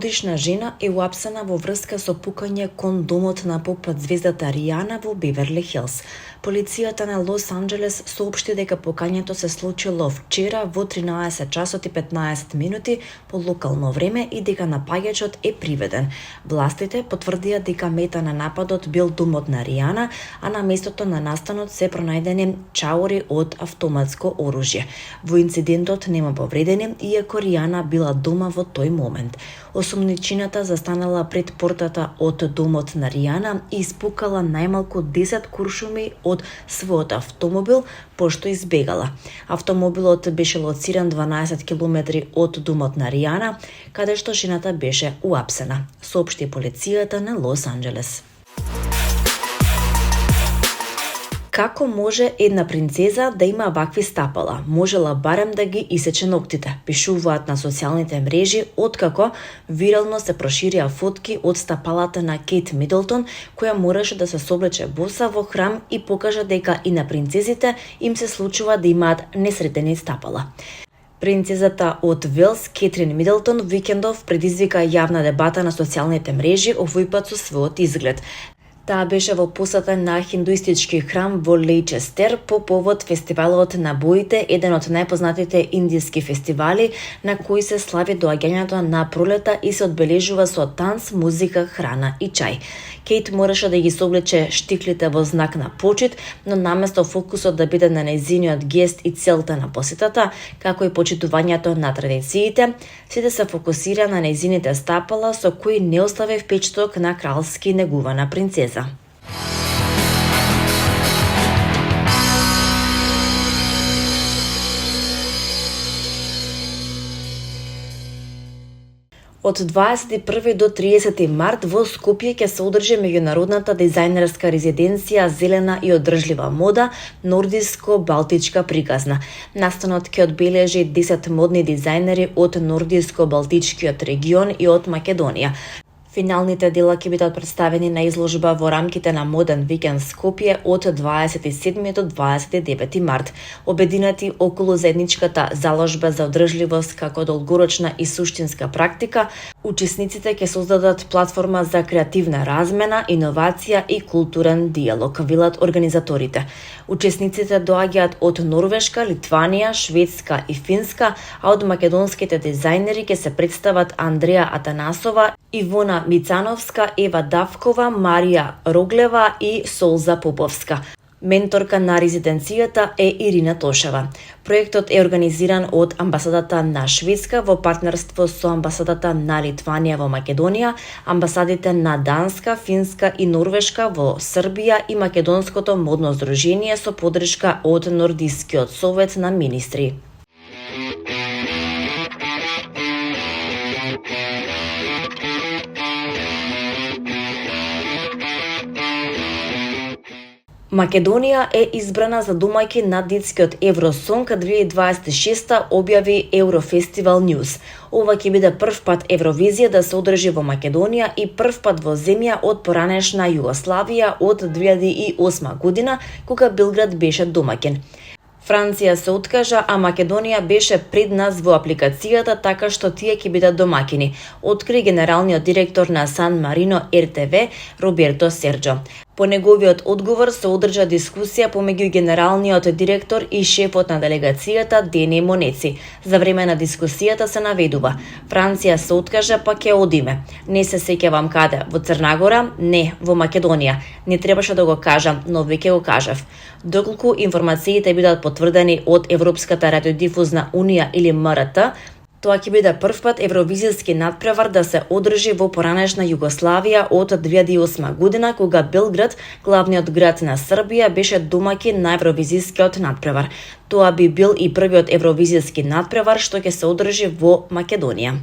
Годишна жена е уапсена во врска со пукање кон домот на поп-звездата Ријана во Беверли Хилс. Полицијата на Лос Анџелес соопшти дека пукањето се случило вчера во 13 часот и 15 минути по локално време и дека напаѓачот е приведен. Властите потврдија дека мета на нападот бил домот на Ријана, а на местото на настанот се пронајдени чаури од автоматско оружје. Во инцидентот нема повредени, иако Ријана била дома во тој момент. Осумничината застанала пред портата од домот на Ријана и испукала најмалку 10 куршуми од својот автомобил, пошто избегала. Автомобилот беше лоциран 12 километри од домот на Ријана, каде што жената беше уапсена, соопшти полицијата на Лос Анџелес. Како може една принцеза да има вакви стапала? Можела барем да ги исече ноктите, пишуваат на социјалните мрежи, откако вирално се проширија фотки од стапалата на Кейт Мидлтон, која мораше да се соблече боса во храм и покажа дека и на принцезите им се случува да имаат несретени стапала. Принцезата од Велс, Кетрин Мидлтон, викендов предизвика јавна дебата на социјалните мрежи, овој пат со својот изглед. Таа беше во посета на хиндуистички храм во Лејчестер по повод фестивалот на боите, еден од најпознатите индиски фестивали на кои се слави доаѓањето на пролета и се одбележува со танц, музика, храна и чај. Кейт мораше да ги соблече штиклите во знак на почит, но наместо фокусот да биде на нејзиниот гест и целта на посетата, како и почитувањето на традициите, сите се фокусира на нејзините стапала со кои не остави впечаток на кралски негувана принцеза. Од 21 до 30 март во Скопје ќе се одржи меѓународната дизајнерска резиденција Зелена и одржлива мода Нордиско-Балтичка приказна. Настанот ќе одбележи 10 модни дизајнери од Нордиско-Балтичкиот регион и од Македонија. Финалните дела ќе бидат представени на изложба во рамките на Моден викенд Скопје од 27 до 29 март. Обединети околу заедничката заложба за одржливост како долгорочна и суштинска практика, учесниците ќе создадат платформа за креативна размена, иновација и културен диалог, велат организаторите. Учесниците доаѓаат од Норвешка, Литванија, Шведска и Финска, а од македонските дизајнери ќе се представат Андреја Атанасова, Ивона Мицановска, Ева Давкова, Марија Роглева и Солза Поповска. Менторка на резиденцијата е Ирина Тошева. Проектот е организиран од амбасадата на Шведска во партнерство со амбасадата на Литванија во Македонија, амбасадите на Данска, Финска и Норвешка во Србија и Македонското модно здружение со поддршка од Нордискиот совет на министри. Македонија е избрана за домаќин на детскиот Евросонг 2026, објави Еврофестивал Ньюс. Ова ќе биде прв пат Евровизија да се одржи во Македонија и прв пат во земја од поранешна Југославија од 2008 година, кога Белград беше домаќин. Франција се откажа, а Македонија беше пред нас во апликацијата, така што тие ќе бидат домаќини, откри генералниот директор на Сан Марино РТВ Роберто Серџо. По неговиот одговор се одржа дискусија помеѓу генералниот директор и шефот на делегацијата Дени Монеци. За време на дискусијата се наведува: Франција се откажа, па ќе одиме. Не се сеќавам каде, во Црнагора? Не, во Македонија. Не требаше да го кажам, но веќе го кажав. Доколку информациите бидат потврдени од Европската радиодифузна унија или МРТ, тоа ќе биде прв пат евровизијски надпревар да се одржи во поранешна Југославија од 2008 година, кога Белград, главниот град на Србија, беше домаќин на евровизискиот надпревар. Тоа би бил и првиот евровизијски надпревар што ќе се одржи во Македонија.